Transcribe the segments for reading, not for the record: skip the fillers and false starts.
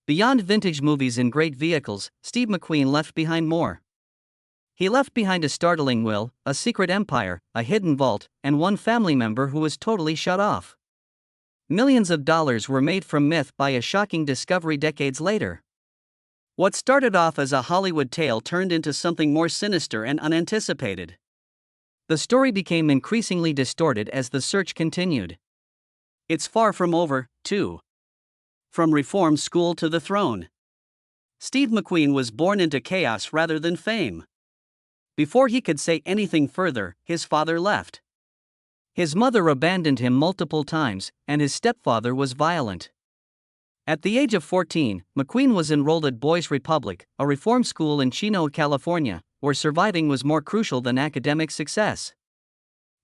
Beyond vintage movies and great vehicles, Steve McQueen left behind more. He left behind a startling will, a secret empire, a hidden vault, and one family member who was totally shut off. Millions of dollars were made from myth by a shocking discovery decades later. What started off as a Hollywood tale turned into something more sinister and unanticipated. The story became increasingly distorted as the search continued. It's far from over, too. From reform school to the throne. Steve McQueen was born into chaos rather than fame. Before he could say anything further, his father left. His mother abandoned him multiple times, and his stepfather was violent. At the age of 14, McQueen was enrolled at Boys Republic, a reform school in Chino, California, where surviving was more crucial than academic success.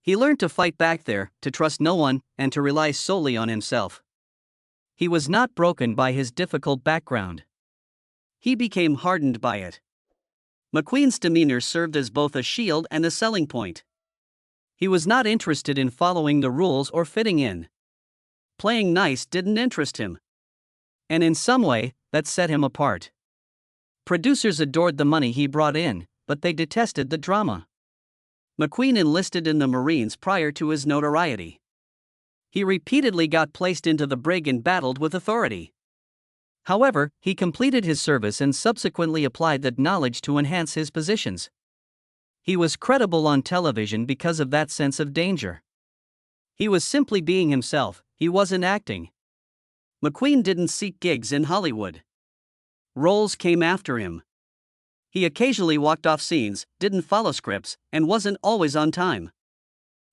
He learned to fight back there, to trust no one, and to rely solely on himself. He was not broken by his difficult background. He became hardened by it. McQueen's demeanor served as both a shield and a selling point. He was not interested in following the rules or fitting in. Playing nice didn't interest him. And in some way, that set him apart. Producers adored the money he brought in, but they detested the drama. McQueen enlisted in the Marines prior to his notoriety. He repeatedly got placed into the brig and battled with authority. However, he completed his service and subsequently applied that knowledge to enhance his positions. He was credible on television because of that sense of danger. He was simply being himself, he wasn't acting. McQueen didn't seek gigs in Hollywood. Roles came after him. He occasionally walked off scenes, didn't follow scripts, and wasn't always on time.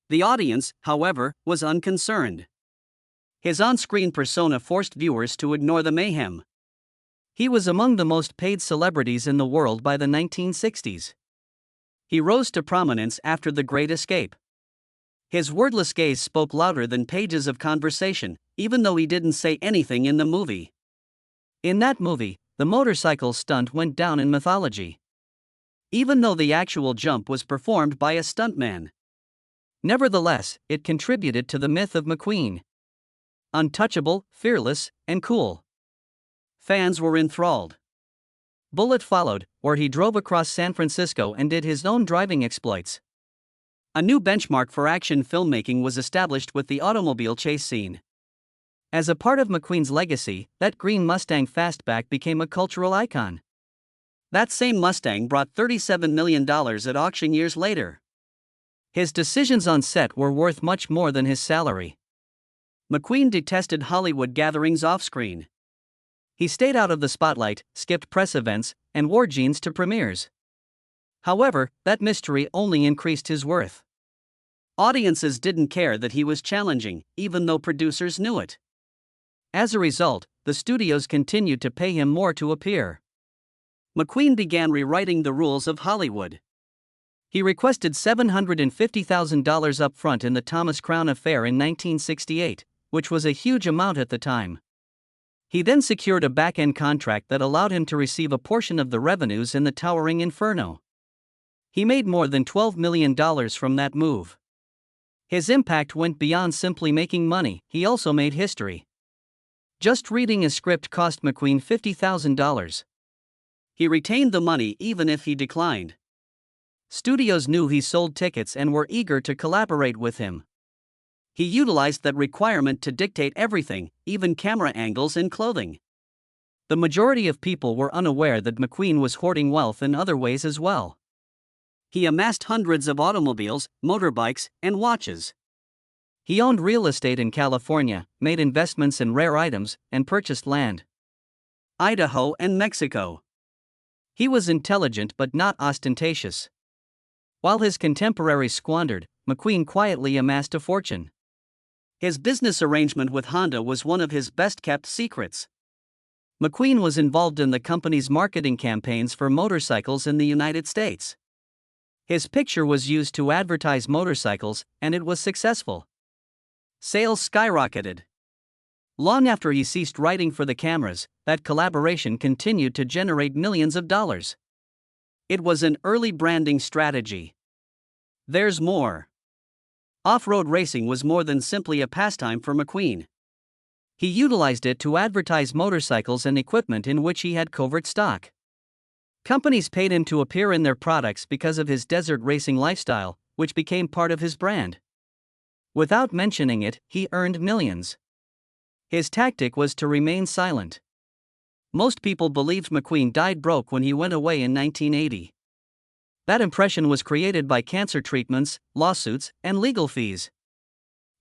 The audience, however, was unconcerned. His on-screen persona forced viewers to ignore the mayhem. He was among the most paid celebrities in the world by the 1960s. He rose to prominence after The Great Escape. His wordless gaze spoke louder than pages of conversation, even though he didn't say anything in the movie. In that movie, the motorcycle stunt went down in mythology. Even though the actual jump was performed by a stuntman. Nevertheless, it contributed to the myth of McQueen. Untouchable, fearless, and cool. Fans were enthralled. Bullet followed, where he drove across San Francisco and did his own driving exploits. A new benchmark for action filmmaking was established with the automobile chase scene. As a part of McQueen's legacy, that green Mustang fastback became a cultural icon. That same Mustang brought $37 million at auction years later. His decisions on set were worth much more than his salary. McQueen detested Hollywood gatherings off-screen. He stayed out of the spotlight, skipped press events, and wore jeans to premieres. However, that mystery only increased his worth. Audiences didn't care that he was challenging, even though producers knew it. As a result, the studios continued to pay him more to appear. McQueen began rewriting the rules of Hollywood. He requested $750,000 up front in the Thomas Crown affair in 1968, which was a huge amount at the time. He then secured a back-end contract that allowed him to receive a portion of the revenues in the towering Inferno. He made more than $12 million from that move. His impact went beyond simply making money, he also made history. Just reading a script cost McQueen $50,000. He retained the money even if he declined. Studios knew he sold tickets and were eager to collaborate with him. He utilized that requirement to dictate everything, even camera angles and clothing. The majority of people were unaware that McQueen was hoarding wealth in other ways as well. He amassed hundreds of automobiles, motorbikes, and watches. He owned real estate in California, made investments in rare items, and purchased land. Idaho and Mexico. He was intelligent but not ostentatious. While his contemporaries squandered, McQueen quietly amassed a fortune. His business arrangement with Honda was one of his best-kept secrets. McQueen was involved in the company's marketing campaigns for motorcycles in the United States. His picture was used to advertise motorcycles, and it was successful. Sales skyrocketed. Long after he ceased writing for the cameras, that collaboration continued to generate millions of dollars. It was an early branding strategy. There's more. Off-road racing was more than simply a pastime for McQueen. He utilized it to advertise motorcycles and equipment in which he had covert stock. Companies paid him to appear in their products because of his desert racing lifestyle, which became part of his brand. Without mentioning it, he earned millions. His tactic was to remain silent. Most people believed McQueen died broke when he went away in 1980. That impression was created by cancer treatments, lawsuits, and legal fees.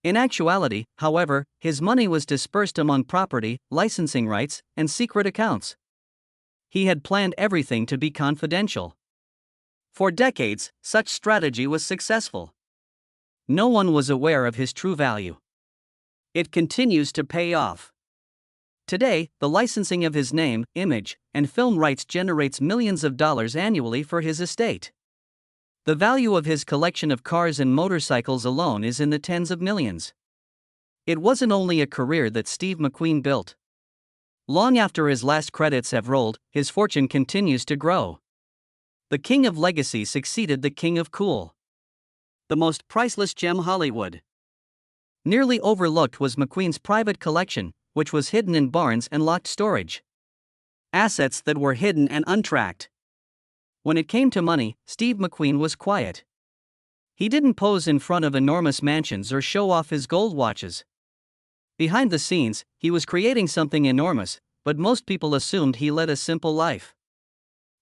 In actuality, however, his money was dispersed among property, licensing rights, and secret accounts. He had planned everything to be confidential. For decades, such strategy was successful. No one was aware of his true value. It continues to pay off. Today, the licensing of his name, image, and film rights generates millions of dollars annually for his estate. The value of his collection of cars and motorcycles alone is in the tens of millions. It wasn't only a career that Steve McQueen built. Long after his last credits have rolled, his fortune continues to grow. The king of legacy succeeded the king of cool. The most priceless gem Hollywood. Nearly overlooked was McQueen's private collection, which was hidden in barns and locked storage. Assets that were hidden and untracked. When it came to money, Steve McQueen was quiet. He didn't pose in front of enormous mansions or show off his gold watches. Behind the scenes, he was creating something enormous, but most people assumed he led a simple life.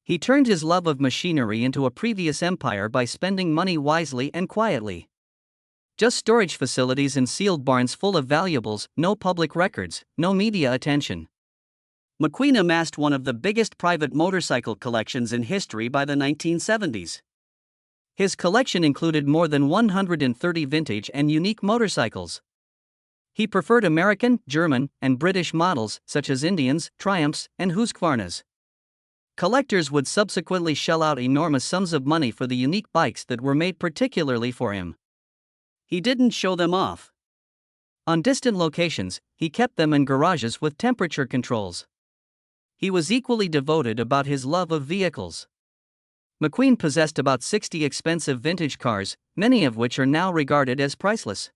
He turned his love of machinery into a previous empire by spending money wisely and quietly. Just storage facilities and sealed barns full of valuables, no public records, no media attention. McQueen amassed one of the biggest private motorcycle collections in history by the 1970s. His collection included more than 130 vintage and unique motorcycles. He preferred American, German, and British models such as Indians, Triumphs, and Husqvarnas. Collectors would subsequently shell out enormous sums of money for the unique bikes that were made particularly for him. He didn't show them off. On distant locations, he kept them in garages with temperature controls. He was equally devoted about his love of vehicles. McQueen possessed about 60 expensive vintage cars, many of which are now regarded as priceless.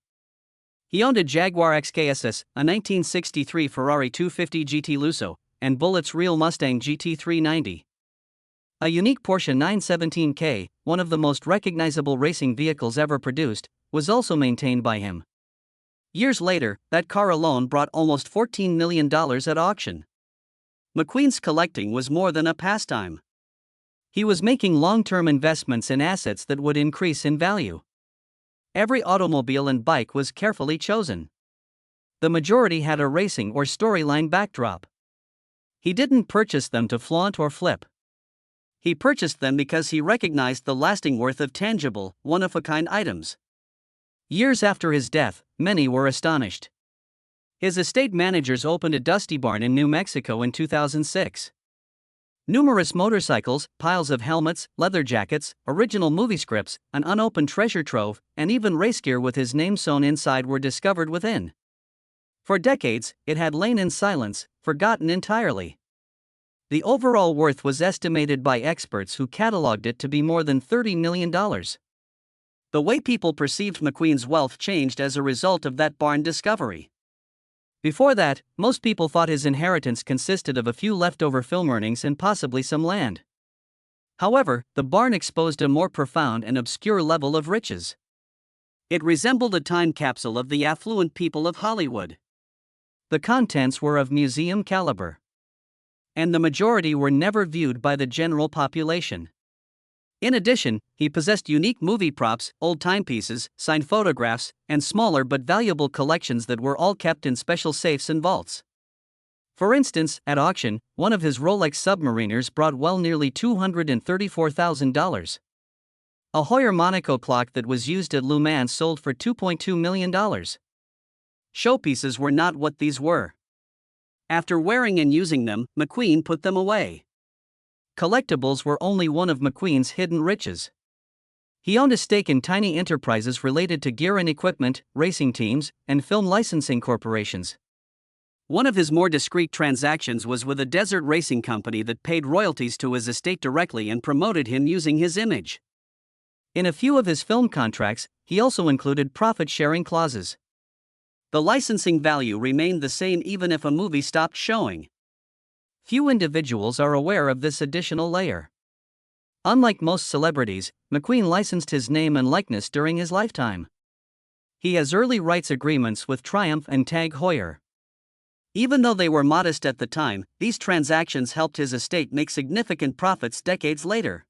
He owned a Jaguar XKSS, a 1963 Ferrari 250 GT Lusso, and Bullitt's Real Mustang GT 390. A unique Porsche 917K, one of the most recognizable racing vehicles ever produced, was also maintained by him. Years later, that car alone brought almost $14 million at auction. McQueen's collecting was more than a pastime. He was making long-term investments in assets that would increase in value. Every automobile and bike was carefully chosen. The majority had a racing or storyline backdrop. He didn't purchase them to flaunt or flip. He purchased them because he recognized the lasting worth of tangible, one-of-a-kind items. Years after his death, many were astonished. His estate managers opened a dusty barn in New Mexico in 2006. Numerous motorcycles, piles of helmets, leather jackets, original movie scripts, an unopened treasure trove, and even race gear with his name sewn inside were discovered within. For decades, it had lain in silence, forgotten entirely. The overall worth was estimated by experts who cataloged it to be more than $30 million. The way people perceived McQueen's wealth changed as a result of that barn discovery. Before that, most people thought his inheritance consisted of a few leftover film earnings and possibly some land. However, the barn exposed a more profound and obscure level of riches. It resembled a time capsule of the affluent people of Hollywood. The contents were of museum caliber. And the majority were never viewed by the general population. In addition, he possessed unique movie props, old timepieces, signed photographs, and smaller but valuable collections that were all kept in special safes and vaults. For instance, at auction, one of his Rolex Submariners brought well nearly $234,000. A Hoyer Monaco clock that was used at Le Mans sold for $2.2 million. Showpieces were not what these were. After wearing and using them, McQueen put them away. Collectibles were only one of McQueen's hidden riches. He owned a stake in tiny enterprises related to gear and equipment, racing teams, and film licensing corporations. One of his more discreet transactions was with a desert racing company that paid royalties to his estate directly and promoted him using his image. In a few of his film contracts, he also included profit-sharing clauses. The licensing value remained the same even if a movie stopped showing. Few individuals are aware of this additional layer. Unlike most celebrities, McQueen licensed his name and likeness during his lifetime. He has early rights agreements with Triumph and Tag Heuer. Even though they were modest at the time, these transactions helped his estate make significant profits decades later.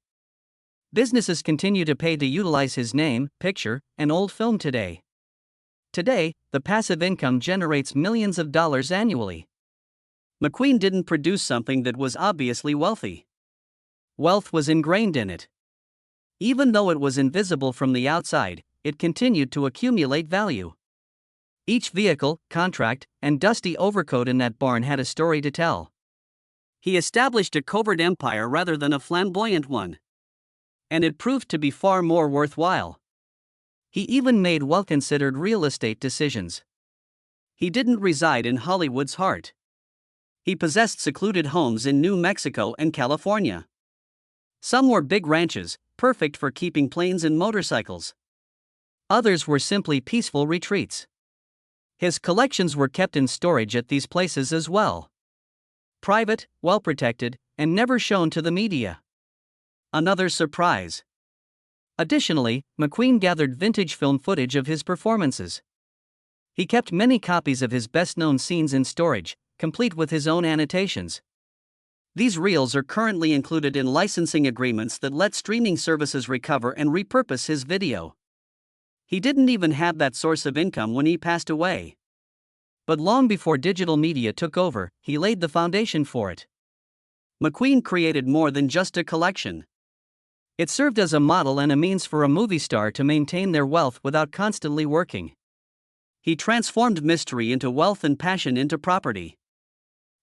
Businesses continue to pay to utilize his name, picture, and old film today. Today, the passive income generates millions of dollars annually. McQueen didn't produce something that was obviously wealthy. Wealth was ingrained in it. Even though it was invisible from the outside, it continued to accumulate value. Each vehicle, contract, and dusty overcoat in that barn had a story to tell. He established a covert empire rather than a flamboyant one. And it proved to be far more worthwhile. He even made well-considered real estate decisions. He didn't reside in Hollywood's heart. He possessed secluded homes in New Mexico and California. Some were big ranches, perfect for keeping planes and motorcycles. Others were simply peaceful retreats. His collections were kept in storage at these places as well. Private, well-protected, and never shown to the media. Another surprise. Additionally, McQueen gathered vintage film footage of his performances. He kept many copies of his best-known scenes in storage, complete with his own annotations. These reels are currently included in licensing agreements that let streaming services recover and repurpose his video. He didn't even have that source of income when he passed away. But long before digital media took over, he laid the foundation for it. McQueen created more than just a collection. It served as a model and a means for a movie star to maintain their wealth without constantly working. He transformed mystery into wealth and passion into property.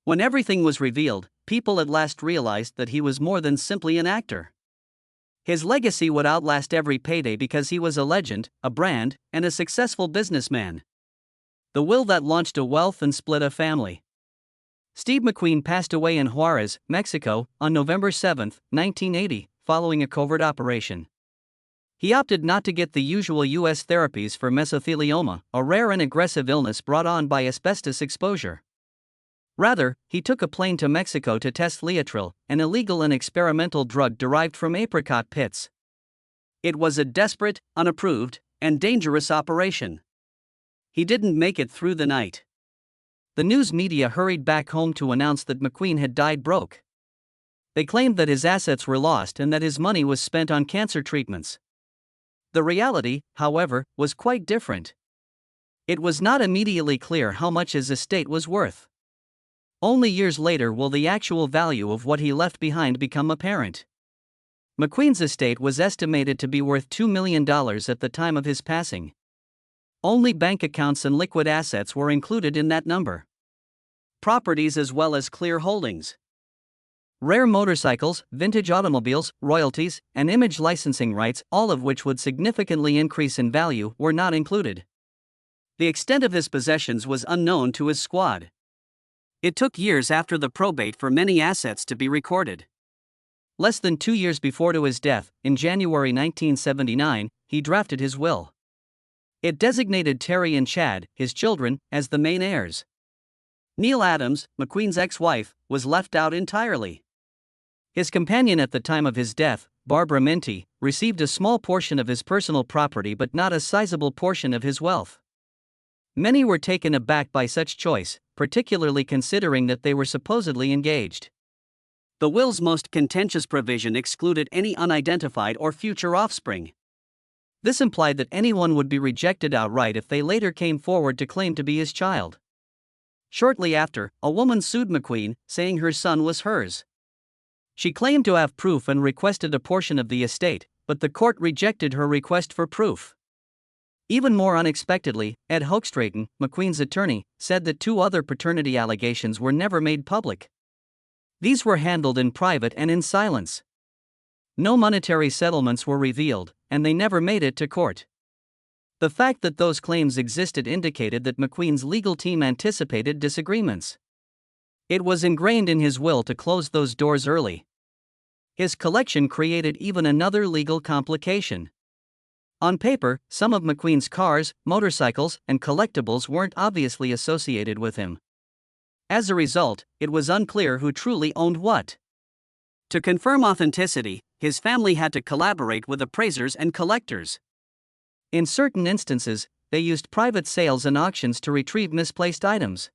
When everything was revealed, people at last realized that he was more than simply an actor. His legacy would outlast every payday because he was a legend, a brand, and a successful businessman. The will that launched a wealth and split a family. Steve McQueen passed away in Juarez, Mexico, on November 7, 1980, following a covert operation. He opted not to get the usual U.S. therapies for mesothelioma, a rare and aggressive illness brought on by asbestos exposure. Rather, he took a plane to Mexico to test Leotril, an illegal and experimental drug derived from apricot pits. It was a desperate, unapproved, and dangerous operation. He didn't make it through the night. The news media hurried back home to announce that McQueen had died broke. They claimed that his assets were lost and that his money was spent on cancer treatments. The reality, however, was quite different. It was not immediately clear how much his estate was worth. Only years later will the actual value of what he left behind become apparent. McQueen's estate was estimated to be worth $2 million at the time of his passing. Only bank accounts and liquid assets were included in that number. Properties as well as clear holdings. Rare motorcycles, vintage automobiles, royalties, and image licensing rights, all of which would significantly increase in value, were not included. The extent of his possessions was unknown to his squad. It took years after the probate for many assets to be recorded. Less than 2 years before his death, in January 1979, he drafted his will. It designated Terry and Chad, his children, as the main heirs. Neil Adams, McQueen's ex-wife, was left out entirely. His companion at the time of his death, Barbara Minty, received a small portion of his personal property but not a sizable portion of his wealth. Many were taken aback by such choice, particularly considering that they were supposedly engaged. The will's most contentious provision excluded any unidentified or future offspring. This implied that anyone would be rejected outright if they later came forward to claim to be his child. Shortly after, a woman sued McQueen, saying her son was hers. She claimed to have proof and requested a portion of the estate, but the court rejected her request for proof. Even more unexpectedly, Ed Hochstraten, McQueen's attorney, said that 2 other paternity allegations were never made public. These were handled in private and in silence. No monetary settlements were revealed, and they never made it to court. The fact that those claims existed indicated that McQueen's legal team anticipated disagreements. It was ingrained in his will to close those doors early. His collection created even another legal complication. On paper, some of McQueen's cars, motorcycles, and collectibles weren't obviously associated with him. As a result, it was unclear who truly owned what. To confirm authenticity, his family had to collaborate with appraisers and collectors. In certain instances, they used private sales and auctions to retrieve misplaced items.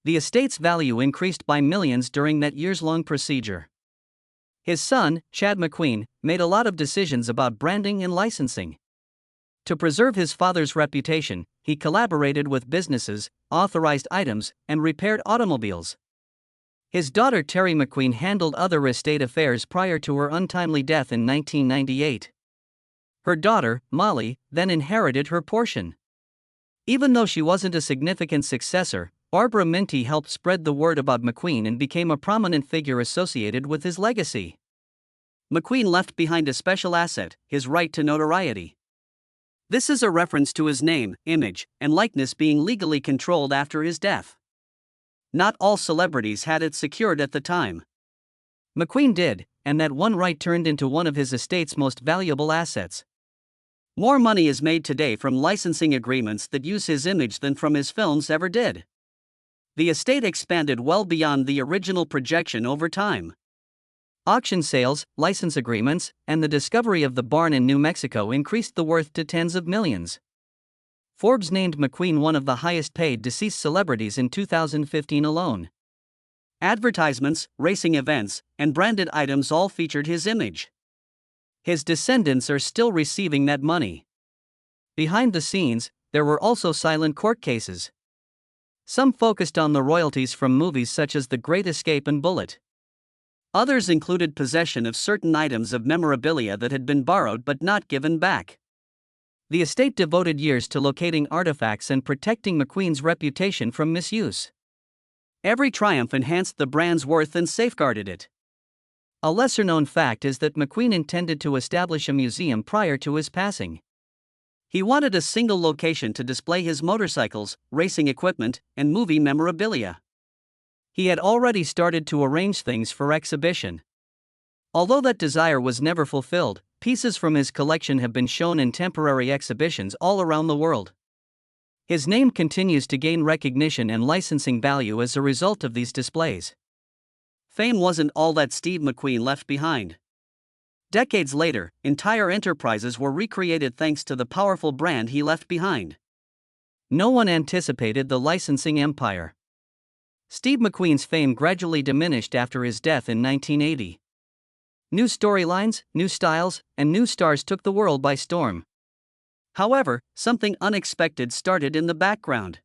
The estate's value increased by millions during that years-long procedure. His son, Chad McQueen, made a lot of decisions about branding and licensing. To preserve his father's reputation, he collaborated with businesses, authorized items, and repaired automobiles. His daughter Terry McQueen handled other estate affairs prior to her untimely death in 1998. Her daughter, Molly, then inherited her portion. Even though she wasn't a significant successor, Barbara Minty helped spread the word about McQueen and became a prominent figure associated with his legacy. McQueen left behind a special asset, his right to notoriety. This is a reference to his name, image, and likeness being legally controlled after his death. Not all celebrities had it secured at the time. McQueen did, and that one right turned into one of his estate's most valuable assets. More money is made today from licensing agreements that use his image than from his films ever did. The estate expanded well beyond the original projection over time. Auction sales, license agreements, and the discovery of the barn in New Mexico increased the worth to tens of millions. Forbes named McQueen one of the highest-paid deceased celebrities in 2015 alone. Advertisements, racing events, and branded items all featured his image. His descendants are still receiving that money. Behind the scenes, there were also silent court cases. Some focused on the royalties from movies such as The Great Escape and Bullitt. Others included possession of certain items of memorabilia that had been borrowed but not given back. The estate devoted years to locating artifacts and protecting McQueen's reputation from misuse. Every triumph enhanced the brand's worth and safeguarded it. A lesser-known fact is that McQueen intended to establish a museum prior to his passing. He wanted a single location to display his motorcycles, racing equipment, and movie memorabilia. He had already started to arrange things for exhibition. Although that desire was never fulfilled, pieces from his collection have been shown in temporary exhibitions all around the world. His name continues to gain recognition and licensing value as a result of these displays. Fame wasn't all that Steve McQueen left behind. Decades later, entire enterprises were recreated thanks to the powerful brand he left behind. No one anticipated the licensing empire. Steve McQueen's fame gradually diminished after his death in 1980. New storylines, new styles, and new stars took the world by storm. However, something unexpected started in the background.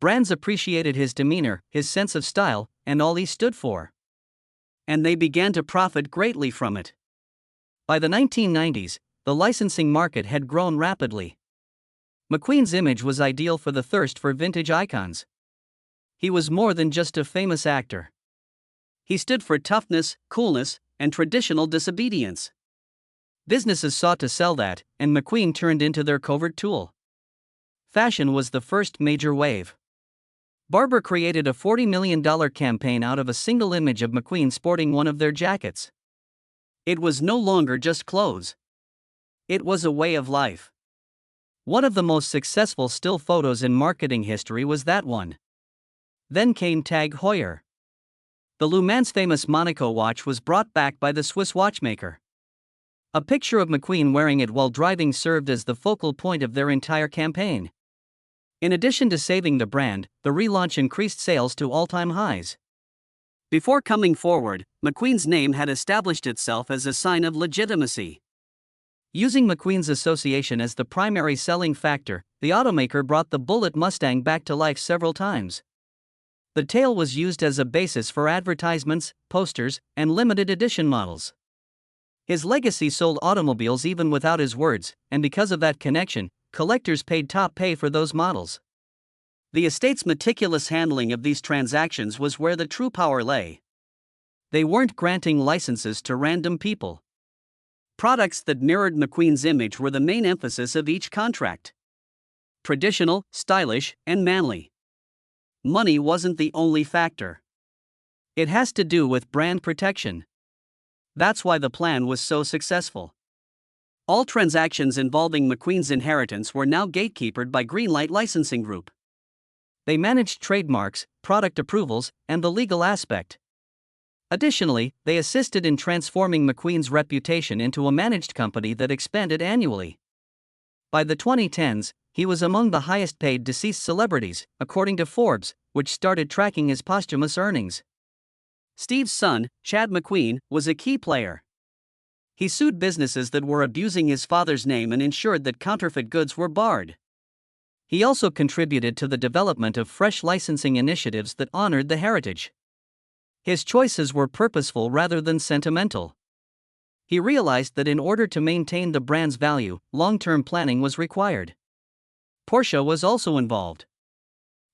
Brands appreciated his demeanor, his sense of style, and all he stood for. And they began to profit greatly from it. By the 1990s, the licensing market had grown rapidly. McQueen's image was ideal for the thirst for vintage icons. He was more than just a famous actor. He stood for toughness, coolness, and traditional disobedience. Businesses sought to sell that, and McQueen turned into their covert tool. Fashion was the first major wave. Barbour created a $40 million campaign out of a single image of McQueen sporting one of their jackets. It was no longer just clothes. It was a way of life. One of the most successful still photos in marketing history was that one. Then came Tag Heuer. The Le Mans famous Monaco watch was brought back by the Swiss watchmaker. A picture of McQueen wearing it while driving served as the focal point of their entire campaign. In addition to saving the brand, the relaunch increased sales to all-time highs. Before coming forward, McQueen's name had established itself as a sign of legitimacy. Using McQueen's association as the primary selling factor, the automaker brought the Bullitt Mustang back to life several times. The tail was used as a basis for advertisements, posters, and limited edition models. His legacy sold automobiles even without his words, and because of that connection, collectors paid top pay for those models. The estate's meticulous handling of these transactions was where the true power lay. They weren't granting licenses to random people. Products that mirrored McQueen's image were the main emphasis of each contract. Traditional, stylish, and manly. Money wasn't the only factor. It has to do with brand protection. That's why the plan was so successful. All transactions involving McQueen's inheritance were now gatekeepered by Greenlight Licensing Group. They managed trademarks, product approvals, and the legal aspect. Additionally, they assisted in transforming McQueen's reputation into a managed company that expanded annually. By the 2010s, he was among the highest paid deceased celebrities, according to Forbes, which started tracking his posthumous earnings. Steve's son, Chad McQueen, was a key player. He sued businesses that were abusing his father's name and ensured that counterfeit goods were barred. He also contributed to the development of fresh licensing initiatives that honored the heritage. His choices were purposeful rather than sentimental. He realized that in order to maintain the brand's value, long-term planning was required. Porsche was also involved.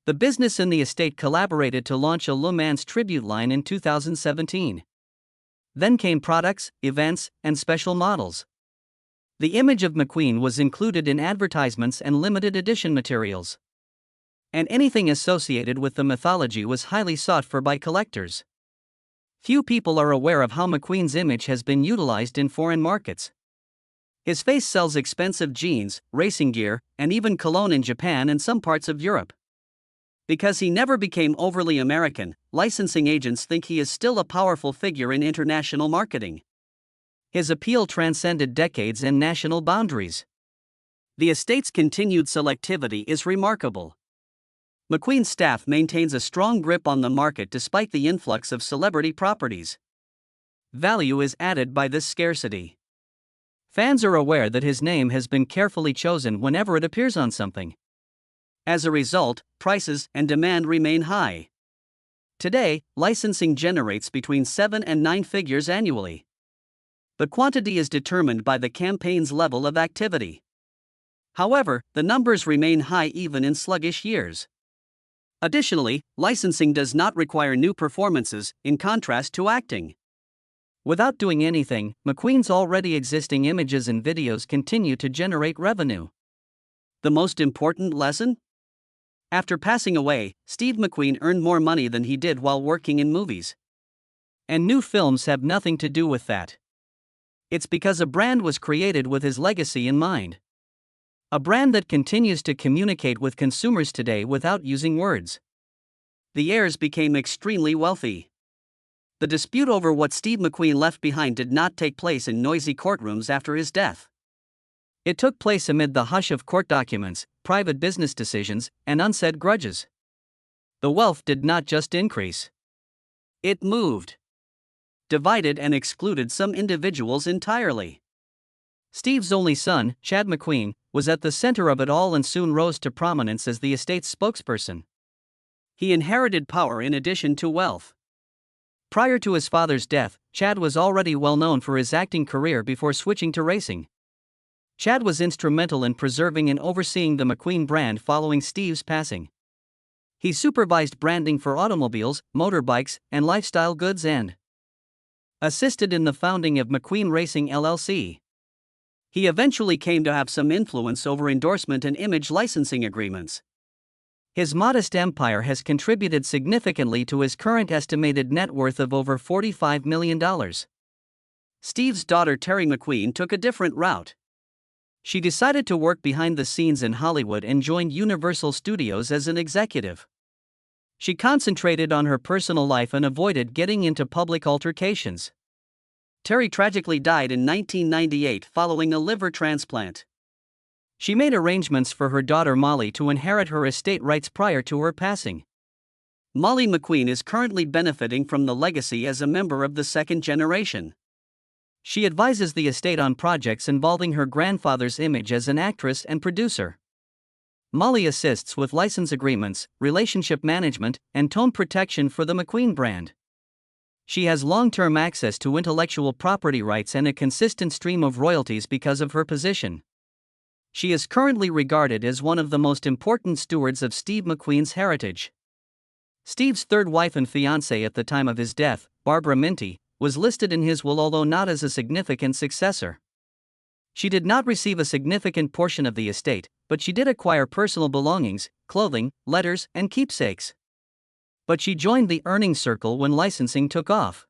The business and the estate collaborated to launch a Le Mans tribute line in 2017. Then came products, events, and special models. The image of McQueen was included in advertisements and limited edition materials. And anything associated with the mythology was highly sought for by collectors. Few people are aware of how McQueen's image has been utilized in foreign markets. His face sells expensive jeans, racing gear, and even cologne in Japan and some parts of Europe. Because he never became overly American, licensing agents think he is still a powerful figure in international marketing. His appeal transcended decades and national boundaries. The estate's continued selectivity is remarkable. McQueen's staff maintains a strong grip on the market despite the influx of celebrity properties. Value is added by this scarcity. Fans are aware that his name has been carefully chosen whenever it appears on something. As a result, prices and demand remain high. Today, licensing generates between 7 and 9 figures annually. The quantity is determined by the campaign's level of activity. However, the numbers remain high even in sluggish years. Additionally, licensing does not require new performances, in contrast to acting. Without doing anything, McQueen's already existing images and videos continue to generate revenue. The most important lesson? After passing away, Steve McQueen earned more money than he did while working in movies. And new films have nothing to do with that. It's because a brand was created with his legacy in mind. A brand that continues to communicate with consumers today without using words. The heirs became extremely wealthy. The dispute over what Steve McQueen left behind did not take place in noisy courtrooms after his death. It took place amid the hush of court documents, private business decisions, and unsaid grudges. The wealth did not just increase. It moved. Divided and excluded some individuals entirely. Steve's only son, Chad McQueen, was at the center of it all and soon rose to prominence as the estate's spokesperson. He inherited power in addition to wealth. Prior to his father's death, Chad was already well known for his acting career before switching to racing. Chad was instrumental in preserving and overseeing the McQueen brand following Steve's passing. He supervised branding for automobiles, motorbikes, and lifestyle goods and assisted in the founding of McQueen Racing LLC. He eventually came to have some influence over endorsement and image licensing agreements. His modest empire has contributed significantly to his current estimated net worth of over $45 million. Steve's daughter Terry McQueen took a different route. She decided to work behind the scenes in Hollywood and joined Universal Studios as an executive. She concentrated on her personal life and avoided getting into public altercations. Terry tragically died in 1998 following a liver transplant. She made arrangements for her daughter Molly to inherit her estate rights prior to her passing. Molly McQueen is currently benefiting from the legacy as a member of the second generation. She advises the estate on projects involving her grandfather's image as an actress and producer. Molly assists with license agreements, relationship management, and tone protection for the McQueen brand. She has long-term access to intellectual property rights and a consistent stream of royalties because of her position. She is currently regarded as one of the most important stewards of Steve McQueen's heritage. Steve's third wife and fiancée at the time of his death, Barbara Minty, was listed in his will although not as a significant successor. She did not receive a significant portion of the estate, but she did acquire personal belongings, clothing, letters, and keepsakes. But she joined the earning circle when licensing took off.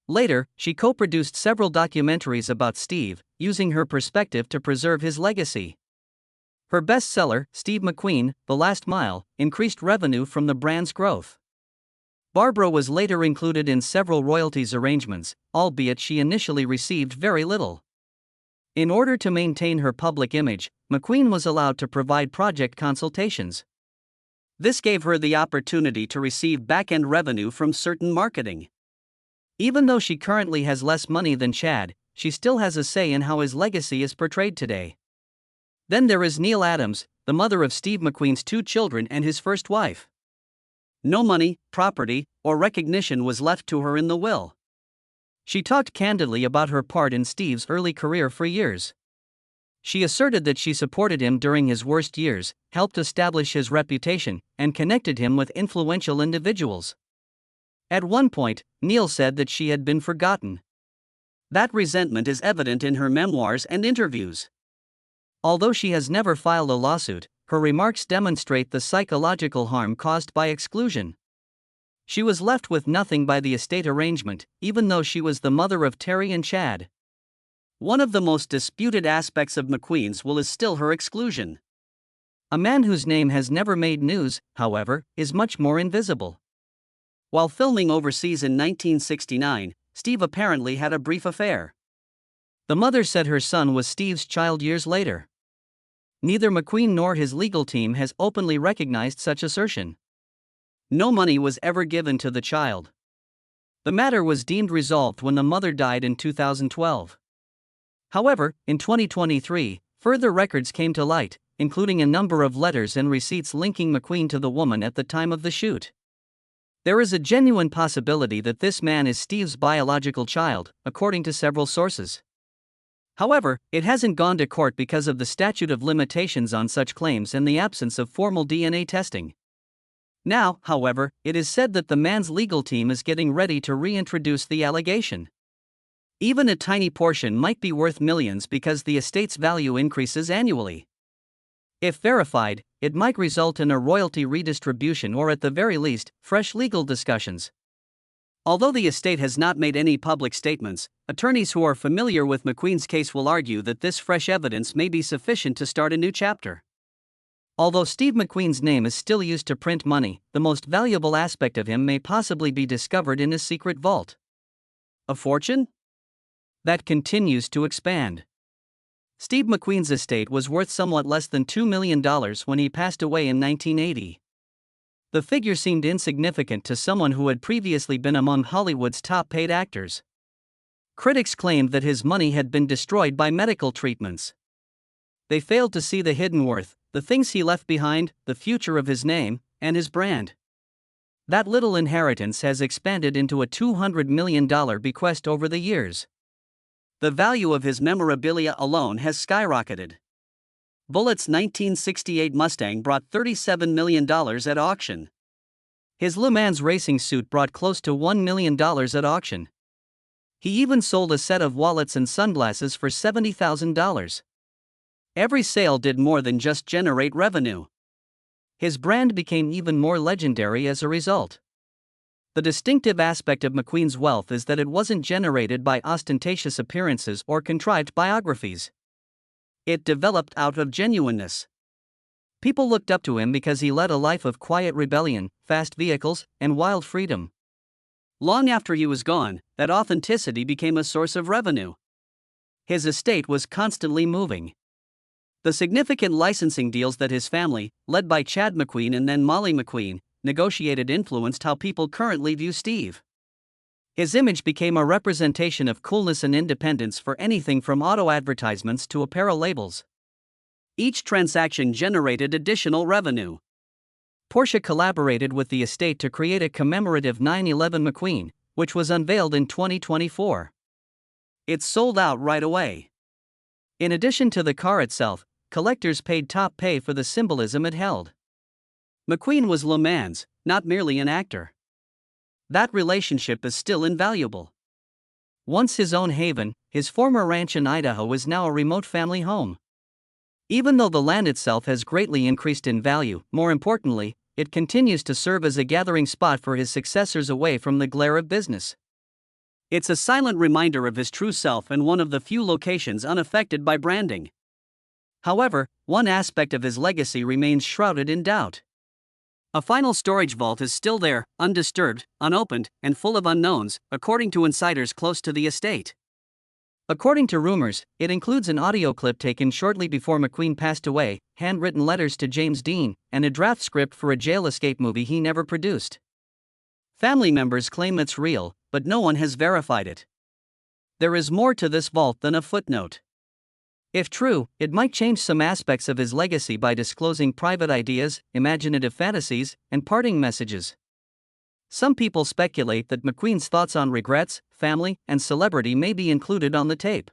Later, she co-produced several documentaries about Steve, using her perspective to preserve his legacy. Her bestseller, Steve McQueen, The Last Mile, increased revenue from the brand's growth. Barbara was later included in several royalties arrangements, albeit she initially received very little. In order to maintain her public image, McQueen was allowed to provide project consultations. This gave her the opportunity to receive back-end revenue from certain marketing. Even though she currently has less money than Chad, she still has a say in how his legacy is portrayed today. Then there is Neil Adams, the mother of Steve McQueen's 2 children and his first wife. No money, property, or recognition was left to her in the will. She talked candidly about her part in Steve's early career for years. She asserted that she supported him during his worst years, helped establish his reputation, and connected him with influential individuals. At one point, Neil said that she had been forgotten. That resentment is evident in her memoirs and interviews. Although she has never filed a lawsuit, her remarks demonstrate the psychological harm caused by exclusion. She was left with nothing by the estate arrangement, even though she was the mother of Terry and Chad. One of the most disputed aspects of McQueen's will is still her exclusion. A man whose name has never made news, however, is much more invisible. While filming overseas in 1969, Steve apparently had a brief affair. The mother said her son was Steve's child years later. Neither McQueen nor his legal team has openly recognized such assertion. No money was ever given to the child. The matter was deemed resolved when the mother died in 2012. However, in 2023, further records came to light, including a number of letters and receipts linking McQueen to the woman at the time of the shoot. There is a genuine possibility that this man is Steve's biological child, according to several sources. However, it hasn't gone to court because of the statute of limitations on such claims and the absence of formal DNA testing. Now, however, it is said that the man's legal team is getting ready to reintroduce the allegation. Even a tiny portion might be worth millions because the estate's value increases annually. If verified, it might result in a royalty redistribution or at the very least, fresh legal discussions. Although the estate has not made any public statements, attorneys who are familiar with McQueen's case will argue that this fresh evidence may be sufficient to start a new chapter. Although Steve McQueen's name is still used to print money, the most valuable aspect of him may possibly be discovered in his secret vault. A fortune that continues to expand. Steve McQueen's estate was worth somewhat less than $2 million when he passed away in 1980. The figure seemed insignificant to someone who had previously been among Hollywood's top-paid actors. Critics claimed that his money had been destroyed by medical treatments. They failed to see the hidden worth, the things he left behind, the future of his name, and his brand. That little inheritance has expanded into a $200 million bequest over the years. The value of his memorabilia alone has skyrocketed. Bullitt's 1968 Mustang brought $37 million at auction. His Le Mans racing suit brought close to $1 million at auction. He even sold a set of wallets and sunglasses for $70,000. Every sale did more than just generate revenue. His brand became even more legendary as a result. The distinctive aspect of McQueen's wealth is that it wasn't generated by ostentatious appearances or contrived biographies. It developed out of genuineness. People looked up to him because he led a life of quiet rebellion, fast vehicles, and wild freedom. Long after he was gone, that authenticity became a source of revenue. His estate was constantly moving. The significant licensing deals that his family, led by Chad McQueen and then Molly McQueen, negotiated influenced how people currently view Steve. His image became a representation of coolness and independence for anything from auto advertisements to apparel labels. Each transaction generated additional revenue. Porsche collaborated with the estate to create a commemorative 911 McQueen, which was unveiled in 2024. It sold out right away. In addition to the car itself, collectors paid top pay for the symbolism it held. McQueen was Le Mans, not merely an actor. That relationship is still invaluable. Once his own haven, his former ranch in Idaho is now a remote family home. Even though the land itself has greatly increased in value, more importantly, it continues to serve as a gathering spot for his successors away from the glare of business. It's a silent reminder of his true self and one of the few locations unaffected by branding. However, one aspect of his legacy remains shrouded in doubt. A final storage vault is still there, undisturbed, unopened, and full of unknowns, according to insiders close to the estate. According to rumors, it includes an audio clip taken shortly before McQueen passed away, handwritten letters to James Dean, and a draft script for a jail escape movie he never produced. Family members claim it's real, but no one has verified it. There is more to this vault than a footnote. If true, it might change some aspects of his legacy by disclosing private ideas, imaginative fantasies, and parting messages. Some people speculate that McQueen's thoughts on regrets, family, and celebrity may be included on the tape.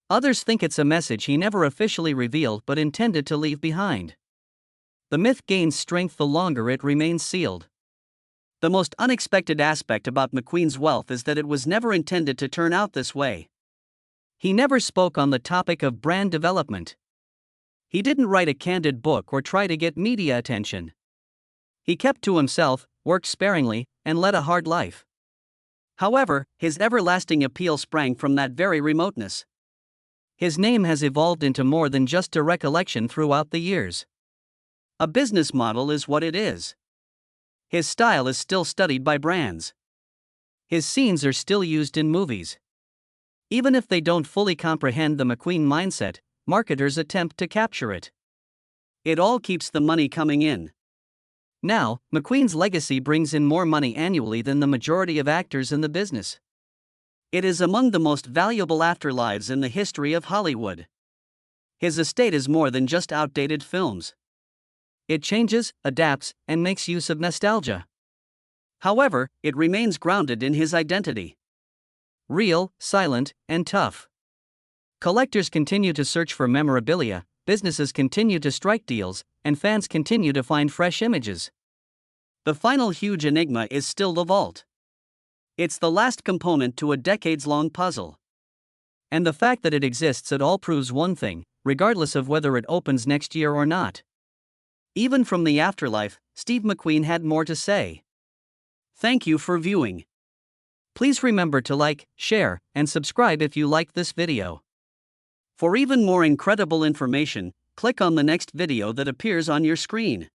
Others think it's a message he never officially revealed but intended to leave behind. The myth gains strength the longer it remains sealed. The most unexpected aspect about McQueen's wealth is that it was never intended to turn out this way. He never spoke on the topic of brand development. He didn't write a candid book or try to get media attention. He kept to himself, worked sparingly, and led a hard life. However, his everlasting appeal sprang from that very remoteness. His name has evolved into more than just a recollection throughout the years. A business model is what it is. His style is still studied by brands. His scenes are still used in movies. Even if they don't fully comprehend the McQueen mindset, marketers attempt to capture it. It all keeps the money coming in. Now, McQueen's legacy brings in more money annually than the majority of actors in the business. It is among the most valuable afterlives in the history of Hollywood. His estate is more than just outdated films. It changes, adapts, and makes use of nostalgia. However, it remains grounded in his identity. Real, silent, and tough. Collectors continue to search for memorabilia, businesses continue to strike deals, and fans continue to find fresh images. The final huge enigma is still the vault. It's the last component to a decades-long puzzle. And the fact that it exists at all proves one thing, regardless of whether it opens next year or not. Even from the afterlife, Steve McQueen had more to say. Thank you for viewing. Please remember to like, share, and subscribe if you liked this video. For even more incredible information, click on the next video that appears on your screen.